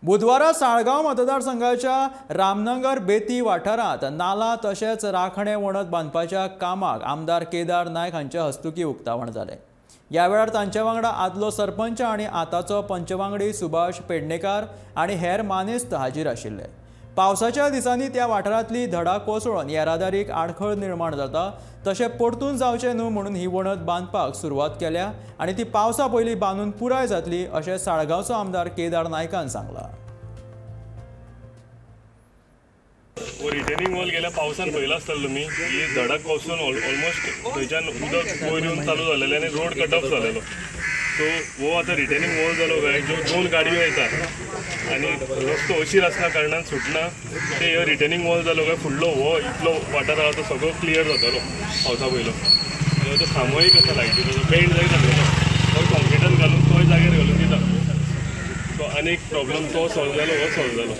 बुधवारा साळगांव मतदारसंघाच्या रामनगर बेती वाठारांत नाला तशेंच राखणे वणत बांदपाच्या कामाक आमदार केदार नायक हांच्या हस्तुकी उक्तावण जालें। ह्या वेळार तांचे वांगडा आदलो सरपंच आनी आताचो पंचवांगडी सुभाष पेडणेकार आनी हेर मानेस्त हाजीर आशिल्ले। पावसाच्या दिसांनी त्या वाठारांतली धडा कोसळून येरादारीक आडखळ निर्माण जाता, तशें परतून जावचें न्हू म्हणून ही वणत बांदपाक सुरवात केल्या आनी ती पावसा पयलीं बांदून पुराय जातली अशें साळगांवचो आमदार केदार नायकान सांगलां। रिटेनिंग वॉल गेल्या पावसान पळयला आसतलो तुमी, ही धडक कोसळून ऑलमोस्ट थंयच्यान उदक वयर येवन चालू जालेलें आनी रोड कट ऑफ जालेलो। सो हो आतां रिटेनिंग वॉल जालो काय, ज्यो 2 गाडयो येतात आनी रस्तो अशीर आसना कारणान सुटना, ते हो रिटेनिंग वॉल जालो काय फुडलो हो इतलो वाठार आसा तो सगळो क्लियर जातलो पावसा पयलो। तो सामूहीक आसा लायटीचो बेंड जायत आसलो तो कॉन्क्रिटान घालून तोय जाग्यार घालून दिता। सो आनी एक प्रॉब्लम तो सॉल्व जालो, हो सॉल्व जालो।